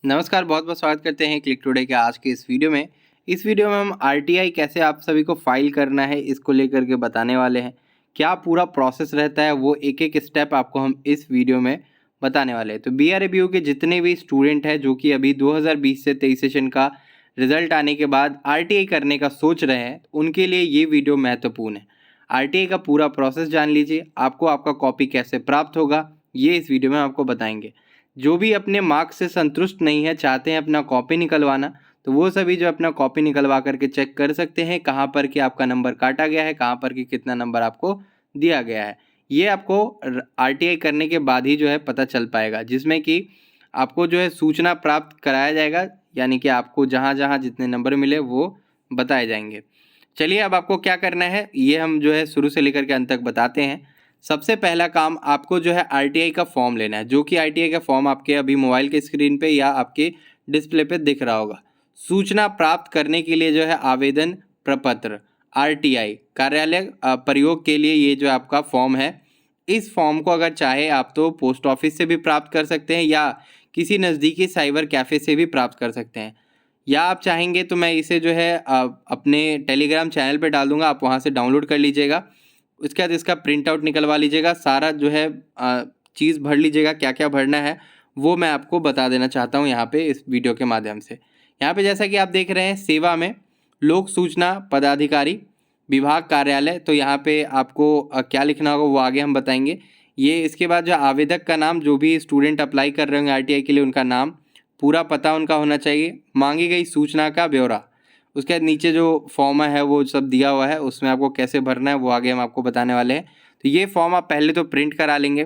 नमस्कार, बहुत बहुत स्वागत करते हैं क्लिक टुडे के आज के इस वीडियो में। इस वीडियो में हम आरटीआई कैसे आप सभी को फाइल करना है इसको लेकर के बताने वाले हैं। क्या पूरा प्रोसेस रहता है वो एक एक स्टेप आपको हम इस वीडियो में बताने वाले हैं। तो बीआरएबीयू के जितने भी स्टूडेंट हैं जो कि अभी 2020 से 23 सेशन का रिजल्ट आने के बाद आरटीआई करने का सोच रहे हैं, उनके लिए ये वीडियो महत्वपूर्ण है। आरटीआई का पूरा प्रोसेस जान लीजिए, आपको आपका कॉपी कैसे प्राप्त होगा ये इस वीडियो में आपको बताएंगे। जो भी अपने मार्क्स से संतुष्ट नहीं है, चाहते हैं अपना कॉपी निकलवाना, तो वो सभी जो अपना कॉपी निकलवा करके चेक कर सकते हैं कहाँ पर कि आपका नंबर काटा गया है, कहाँ पर कि कितना नंबर आपको दिया गया है। ये आपको आरटीआई करने के बाद ही जो है पता चल पाएगा, जिसमें कि आपको जो है सूचना प्राप्त कराया जाएगा, यानी कि आपको जहाँ जहाँ जितने नंबर मिले वो बताए जाएंगे। चलिए अब आपको क्या करना है ये हम जो है शुरू से लेकर के अंत तक बताते हैं। सबसे पहला काम आपको जो है आरटीआई का फॉर्म लेना है, जो कि आरटीआई का फॉर्म आपके अभी मोबाइल के स्क्रीन पे या आपके डिस्प्ले पे दिख रहा होगा। सूचना प्राप्त करने के लिए जो है आवेदन प्रपत्र आरटीआई कार्यालय प्रयोग के लिए ये जो आपका फॉर्म है, इस फॉर्म को अगर चाहे आप तो पोस्ट ऑफिस से भी प्राप्त कर सकते हैं या किसी नज़दीकी साइबर कैफ़े से भी प्राप्त कर सकते हैं, या आप चाहेंगे तो मैं इसे जो है अपने टेलीग्राम चैनल पे डाल दूँगा, आप वहाँ से डाउनलोड कर लीजिएगा। उसके बाद इसका प्रिंट आउट निकलवा लीजिएगा, सारा जो है चीज़ भर लीजिएगा, क्या क्या भरना है वो मैं आपको बता देना चाहता हूँ यहाँ पे इस वीडियो के माध्यम से। यहाँ पे जैसा कि आप देख रहे हैं सेवा में लोक सूचना पदाधिकारी विभाग कार्यालय, तो यहाँ पे आपको क्या लिखना होगा वो आगे हम बताएंगे। ये इसके बाद जो आवेदक का नाम, जो भी स्टूडेंट अप्लाई कर रहे होंगे आरटीआई के लिए उनका नाम, पूरा पता उनका होना चाहिए, मांगी गई सूचना का ब्यौरा, उसके बाद नीचे जो फॉर्म है वो सब दिया हुआ है, उसमें आपको कैसे भरना है वो आगे हम आपको बताने वाले हैं। तो ये फॉर्म आप पहले तो प्रिंट करा लेंगे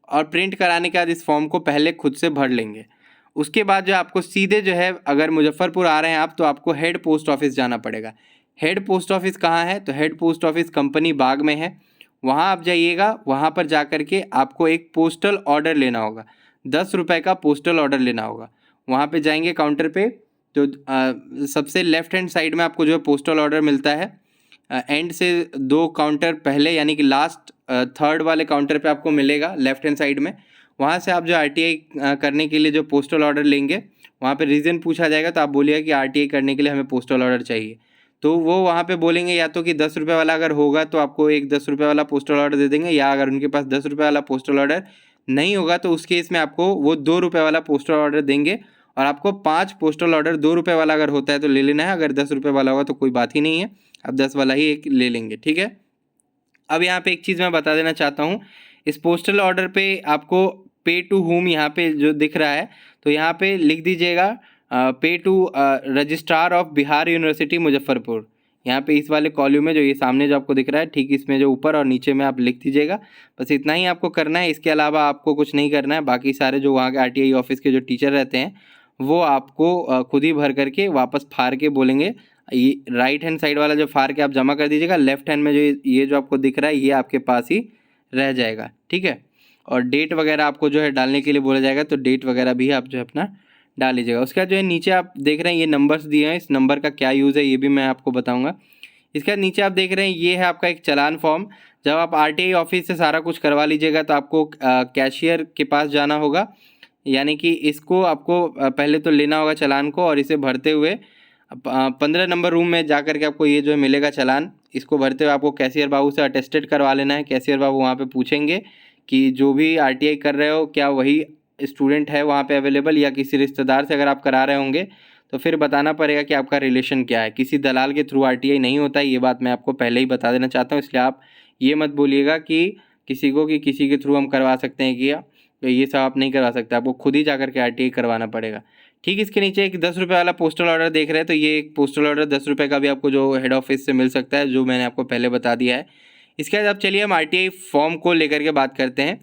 और प्रिंट कराने के बाद इस फॉर्म को पहले खुद से भर लेंगे। उसके बाद जो आपको सीधे जो है, अगर मुजफ्फरपुर आ रहे हैं आप, तो आपको हेड पोस्ट ऑफिस जाना पड़ेगा। हेड पोस्ट ऑफिस कहाँ है? तो हेड पोस्ट ऑफिस कंपनी बाग में है, वहाँ आप जाइएगा। वहाँ पर जा कर के आपको एक पोस्टल ऑर्डर लेना होगा, 10 रुपये का पोस्टल ऑर्डर लेना होगा। वहाँ पे जाएंगे काउंटर पे, तो सबसे लेफ्ट हैंड साइड में आपको जो है पोस्टल ऑर्डर मिलता है। एंड से 2 काउंटर पहले, यानी कि लास्ट थर्ड वाले काउंटर पे आपको मिलेगा लेफ्ट हैंड साइड में। वहाँ से आप जो आरटीआई करने के लिए जो पोस्टल ऑर्डर लेंगे, वहाँ पे रीज़न पूछा जाएगा, तो आप बोलिएगा कि आरटीआई करने के लिए हमें पोस्टल ऑर्डर चाहिए। तो वो वहाँ पे बोलेंगे या तो कि 10 रुपये वाला अगर होगा तो आपको एक 10 रुपये वाला पोस्टल ऑर्डर दे देंगे, या अगर उनके पास 10 रुपये वाला पोस्टल ऑर्डर नहीं होगा तो उस केस में आपको वो 2 रुपये वाला पोस्टल ऑर्डर देंगे। और आपको 5 पोस्टल ऑर्डर, 2 रुपये वाला अगर होता है तो ले लेना है, अगर 10 रुपये वाला होगा तो कोई बात ही नहीं है, आप 10 वाला ही एक ले लेंगे, ठीक है। अब यहाँ पे एक चीज़ मैं बता देना चाहता हूँ, इस पोस्टल ऑर्डर पे आपको पे टू होम यहाँ पे जो दिख रहा है, तो यहाँ पे लिख दीजिएगा pay to registrar of Bihar university Muzaffarpur. यहाँ पे इस वाले कॉलम में जो ये सामने जो आपको दिख रहा है, ठीक इसमें जो ऊपर और नीचे में आप लिख दीजिएगा। बस इतना ही आपको करना है, इसके अलावा आपको कुछ नहीं करना है। बाकी सारे जो वहाँ के आरटीआई ऑफिस के जो टीचर रहते हैं वो आपको खुद ही भर करके वापस फाड़ के बोलेंगे। ये राइट हैंड साइड वाला जो फाड़ के आप जमा कर दीजिएगा, लेफ्ट हैंड में जो ये जो आपको दिख रहा है ये आपके पास ही रह जाएगा, ठीक है। और डेट वगैरह आपको जो है डालने के लिए बोला जाएगा, तो डेट वगैरह भी आप जो है अपना डाल लीजिएगा। उसके बाद जो है नीचे आप देख रहे हैं ये नंबर्स दिए हैं, इस नंबर का क्या यूज़ है ये भी मैं आपको बताऊँगा। इसके बाद नीचे आप देख रहे हैं ये है आपका एक चालान फॉर्म। जब आप आरटीआई ऑफिस से सारा कुछ करवा लीजिएगा तो आपको कैशियर के पास जाना होगा, यानी कि इसको आपको पहले तो लेना होगा चालान को, और इसे भरते हुए 15 नंबर रूम में जा कर के आपको ये जो है मिलेगा चालान। इसको भरते हुए आपको कैशियर बाबू से अटेस्टेड करवा लेना है। कैशियर बाबू वहाँ पे पूछेंगे कि जो भी आरटीआई कर रहे हो क्या वही स्टूडेंट है वहाँ पे अवेलेबल, या किसी रिश्तेदार से अगर आप करा रहे होंगे तो फिर बताना पड़ेगा कि आपका रिलेशन क्या है। किसी दलाल के थ्रू आरटीआई नहीं होता है, ये बात मैं आपको पहले ही बता देना चाहता हूँ। इसलिए आप ये मत बोलिएगा कि किसी को कि किसी के थ्रू हम करवा सकते हैं क्या, तो ये सब आप नहीं करवा सकते, आपको खुद ही जाकर के आरटीआई करवाना पड़ेगा, ठीक। इसके नीचे एक 10 रुपये वाला पोस्टल ऑर्डर देख रहे हैं, तो ये एक पोस्टल ऑर्डर 10 रुपये का भी आपको जो हेड ऑफिस से मिल सकता है, जो मैंने आपको पहले बता दिया है। इसके बाद अब चलिए हम आरटीआई फॉर्म को लेकर के बात करते हैं।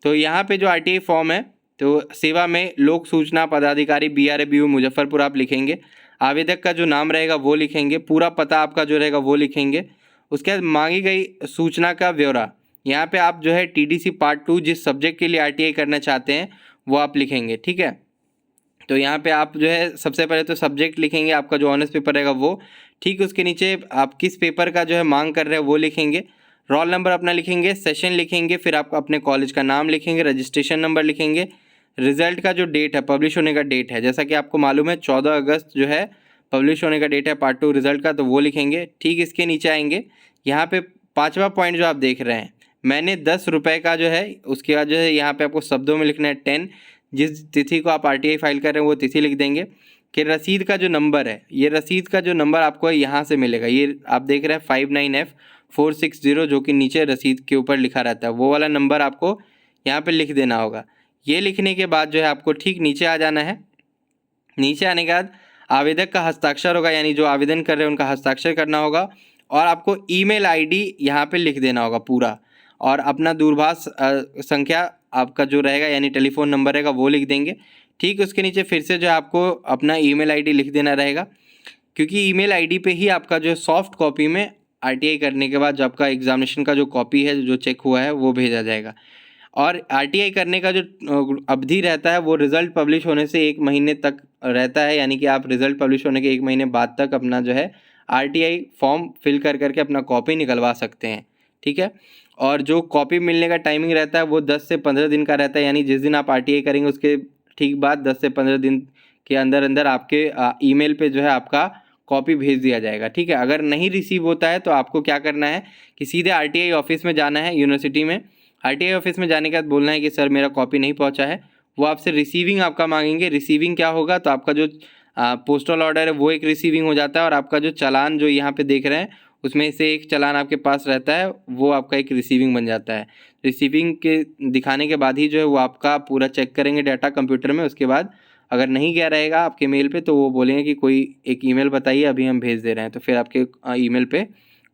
तो यहाँ पे जो आरटीआई फॉर्म है, तो सेवा में लोक सूचना पदाधिकारी बीआरएबीयू मुजफ्फरपुर आप लिखेंगे। आवेदक का जो नाम रहेगा वो लिखेंगे, पूरा पता आपका जो रहेगा वो लिखेंगे। उसके बाद मांगी गई सूचना का ब्यौरा, यहाँ पे आप जो है टीडीसी पार्ट 2 जिस सब्जेक्ट के लिए आरटीआई करना चाहते हैं वो आप लिखेंगे, ठीक है। तो यहाँ पे आप जो है सबसे पहले तो सब्जेक्ट लिखेंगे, आपका जो ऑनर्स पेपर रहेगा वो, ठीक। उसके नीचे आप किस पेपर का जो है मांग कर रहे हैं वो लिखेंगे, रोल नंबर अपना लिखेंगे, सेशन लिखेंगे, फिर आप अपने कॉलेज का नाम लिखेंगे, रजिस्ट्रेशन नंबर लिखेंगे, रिजल्ट का जो डेट है, पब्लिश होने का डेट है, जैसा कि आपको मालूम है 14 अगस्त जो है पब्लिश होने का डेट है पार्ट 2 रिजल्ट का, तो वो लिखेंगे। ठीक इसके नीचे आएंगे, यहाँ पे 5वां पॉइंट जो आप देख रहे हैं, मैंने 10 रुपये का जो है, उसके बाद जो है यहाँ पे आपको शब्दों में लिखना है 10, जिस तिथि को आप RTI फाइल कर रहे हैं वो तिथि लिख देंगे। कि रसीद का जो नंबर है, ये रसीद का जो नंबर आपको यहाँ से मिलेगा, ये आप देख रहे हैं 59F460, जो कि नीचे रसीद के ऊपर लिखा रहता है, वो वाला नंबर आपको यहाँ पे लिख देना होगा। ये लिखने के बाद जो है आपको ठीक नीचे आ जाना है। नीचे आने के बाद आवेदक का हस्ताक्षर होगा, यानी जो आवेदन कर रहे हैं उनका हस्ताक्षर करना होगा, और आपको ईमेल आईडी यहाँ पे लिख देना होगा पूरा, और अपना दूरभाष संख्या आपका जो रहेगा यानी टेलीफोन नंबर रहेगा वो लिख देंगे। ठीक उसके नीचे फिर से जो है आपको अपना ईमेल आईडी लिख देना रहेगा, क्योंकि ईमेल आईडी पे ही आपका जो सॉफ्ट कॉपी में RTI करने के बाद जो आपका एग्जामिनेशन का जो कॉपी है जो चेक हुआ है वो भेजा जाएगा। और RTI करने का जो अवधि रहता है वो रिज़ल्ट पब्लिश होने से 1 महीने तक रहता है, यानी कि आप रिज़ल्ट पब्लिश होने के 1 महीने बाद तक अपना जो है RTI फॉर्म फिल कर करके अपना कॉपी निकलवा सकते हैं। ठीक है, और जो कॉपी मिलने का टाइमिंग रहता है वो 10 से 15 दिन का रहता है, यानी जिस दिन आप RTI करेंगे उसके ठीक बाद 10 से 15 दिन के अंदर अंदर आपके ईमेल पे जो है आपका कॉपी भेज दिया जाएगा। ठीक है, अगर नहीं रिसीव होता है तो आपको क्या करना है कि सीधे RTI ऑफिस में जाना है यूनिवर्सिटी में। RTI ऑफिस में जाने के बाद बोलना है कि सर मेरा कॉपी नहीं पहुंचा है, वो आपसे रिसीविंग आपका मांगेंगे। रिसीविंग क्या होगा, तो आपका जो पोस्टल ऑर्डर है वो एक रिसीविंग हो जाता है, और आपका जो चालान जो यहाँ पे देख रहे हैं उसमें से एक चालान आपके पास रहता है, वो आपका एक रिसीविंग बन जाता है। रिसीविंग के दिखाने के बाद ही जो है वो आपका पूरा चेक करेंगे डाटा कंप्यूटर में। उसके बाद अगर नहीं गया रहेगा आपके मेल पे तो वो बोलेंगे कि कोई एक ईमेल बताइए, अभी हम भेज दे रहे हैं, तो फिर आपके ईमेल पे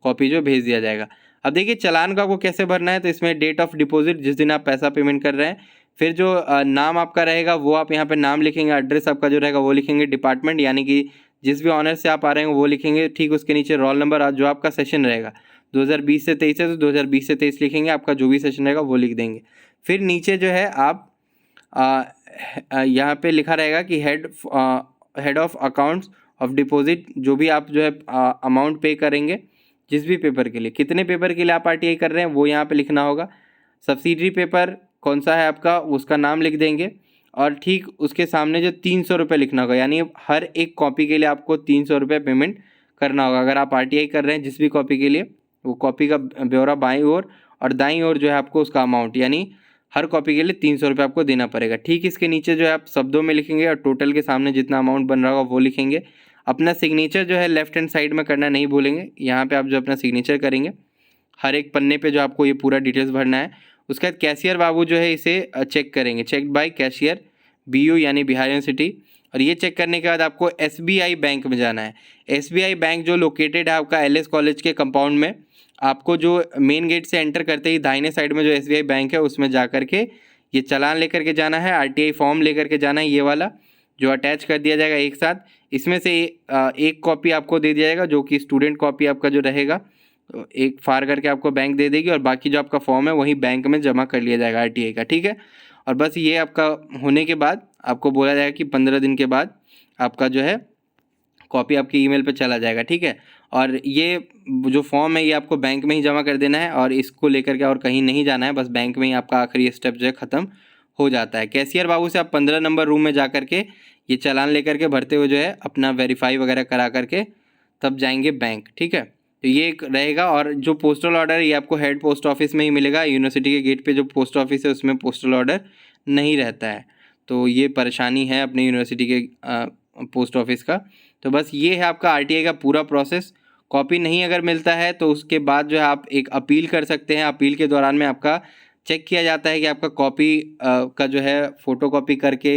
कॉपी जो भेज दिया जाएगा। अब देखिए चालान का आपको कैसे भरना है, तो इसमें डेट ऑफ डिपॉजिट जिस दिन आप पैसा पेमेंट कर रहे हैं, फिर जो नाम आपका रहेगा वो आप यहाँ पे नाम लिखेंगे, एड्रेस आपका जो रहेगा वो लिखेंगे, डिपार्टमेंट यानी कि जिस भी ऑनर से आप आ रहे हैं वो लिखेंगे। ठीक उसके नीचे रोल नंबर, जो आपका सेशन रहेगा 2020 से 23 है तो 2020 से 23 लिखेंगे, आपका जो भी सेशन रहेगा वो लिख देंगे। फिर नीचे जो है आप यहाँ पे लिखा रहेगा कि head of accounts of deposit, जो भी आप जो है अमाउंट पे करेंगे जिस भी पेपर के लिए, कितने पेपर के लिए आप RTI कर रहे हैं वो यहाँ पे लिखना होगा। सब्सिडरी पेपर कौन सा है आपका उसका नाम लिख देंगे, और ठीक उसके सामने जो 300 रुपये लिखना होगा, यानी हर एक कॉपी के लिए आपको 300 रुपये पेमेंट करना होगा। अगर आप RTI कर रहे हैं जिस भी कॉपी के लिए, वो कॉपी का ब्यौरा बाईं ओर, और दाईं ओर जो है आपको उसका अमाउंट, यानी हर कॉपी के लिए 300 रुपये आपको देना पड़ेगा। ठीक इसके नीचे जो है आप शब्दों में लिखेंगे, और टोटल के सामने जितना अमाउंट बन रहा होगा वो लिखेंगे। अपना सिग्नेचर जो है लेफ्ट हैंड साइड में करना नहीं भूलेंगे, यहाँ पे आप जो अपना सिग्नेचर करेंगे हर एक पन्ने पे जो आपको ये पूरा डिटेल्स भरना है। उसके बाद कैशियर बाबू जो है इसे चेक करेंगे, चेक बाय कैशियर BU यानी बिहार यूनिवर्सिटी। और ये चेक करने के बाद आपको SBI बैंक में जाना है। SBI बैंक जो लोकेटेड है आपका LS कॉलेज के कंपाउंड में, आपको जो मेन गेट से एंटर करते ही दाहिने साइड में जो SBI बैंक है उसमें जा कर के ये चालान लेकर के जाना है, RTI फॉर्म लेकर के जाना है, ये वाला जो अटैच कर दिया जाएगा एक साथ। इसमें से एक कॉपी आपको दे दिया जाएगा जो कि स्टूडेंट कॉपी आपका जो रहेगा, एक फाड़ करके आपको बैंक दे देगी, और बाकी जो आपका फॉर्म है वही बैंक में जमा कर लिया जाएगा RTI का। ठीक है, और बस ये आपका होने के बाद आपको बोला जाएगा कि 15 दिन के बाद आपका जो है कॉपी आपकी ईमेल पे चला जाएगा। ठीक है, और ये जो फॉर्म है ये आपको बैंक में ही जमा कर देना है, और इसको लेकर के और कहीं नहीं जाना है, बस बैंक में ही आपका आखिरी स्टेप जो है ख़त्म हो जाता है। कैशियर बाबू से आप 15 नंबर रूम में जा कर के ये चालान लेकर के भरते हुए जो है अपना वेरीफाई वगैरह करा करके तब जाएंगे बैंक। ठीक है, तो ये एक रहेगा। और जो पोस्टल ऑर्डर है ये आपको हेड पोस्ट ऑफिस में ही मिलेगा। यूनिवर्सिटी के गेट पे जो पोस्ट ऑफिस है उसमें पोस्टल ऑर्डर नहीं रहता है, तो ये परेशानी है अपने यूनिवर्सिटी के पोस्ट ऑफिस का। तो बस ये है आपका RTI का पूरा प्रोसेस। कॉपी नहीं अगर मिलता है तो उसके बाद जो है आप एक अपील कर सकते हैं। अपील के दौरान में आपका चेक किया जाता है कि आपका कॉपी का जो है फ़ोटो कॉपी करके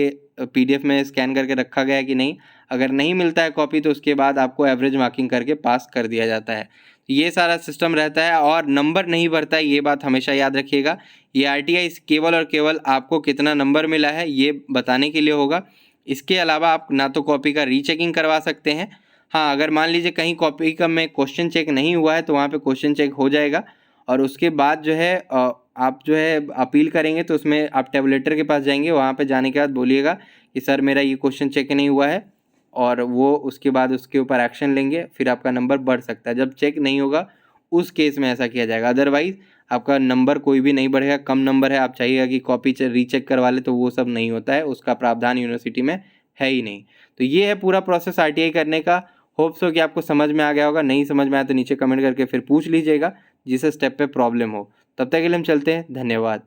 PDF में स्कैन करके रखा गया है कि नहीं। अगर नहीं मिलता है कॉपी तो उसके बाद आपको एवरेज मार्किंग करके पास कर दिया जाता है। ये सारा सिस्टम रहता है, और नंबर नहीं बढ़ता है, ये बात हमेशा याद रखिएगा। ये RTI केवल और केवल आपको कितना नंबर मिला है ये बताने के लिए होगा। इसके अलावा आप ना तो कॉपी का रीचेकिंग करवा सकते हैं, हाँ अगर मान लीजिए कहीं कॉपी का में क्वेश्चन चेक नहीं हुआ है तो वहाँ पे क्वेश्चन चेक हो जाएगा, और उसके बाद जो है आप जो है अपील करेंगे तो उसमें आप टेबलेटर के पास जाएंगे। वहाँ पे जाने के बाद बोलिएगा कि सर मेरा ये क्वेश्चन चेक नहीं हुआ है, और वो उसके बाद उसके ऊपर एक्शन लेंगे, फिर आपका नंबर बढ़ सकता है। जब चेक नहीं होगा उस केस में ऐसा किया जाएगा, अदरवाइज़ आपका नंबर कोई भी नहीं बढ़ेगा, कम नंबर है आप चाहिएगा कि कॉपी रीचेक करवा ले, तो वो सब नहीं होता है, उसका प्रावधान यूनिवर्सिटी में है ही नहीं। तो ये है पूरा प्रोसेस आरटीआई करने का। होप्स हो कि आपको समझ में आ गया होगा, नहीं समझ में आया तो नीचे कमेंट करके फिर पूछ लीजिएगा जिस स्टेप पे प्रॉब्लम हो। तब तक के लिए हम चलते हैं, धन्यवाद।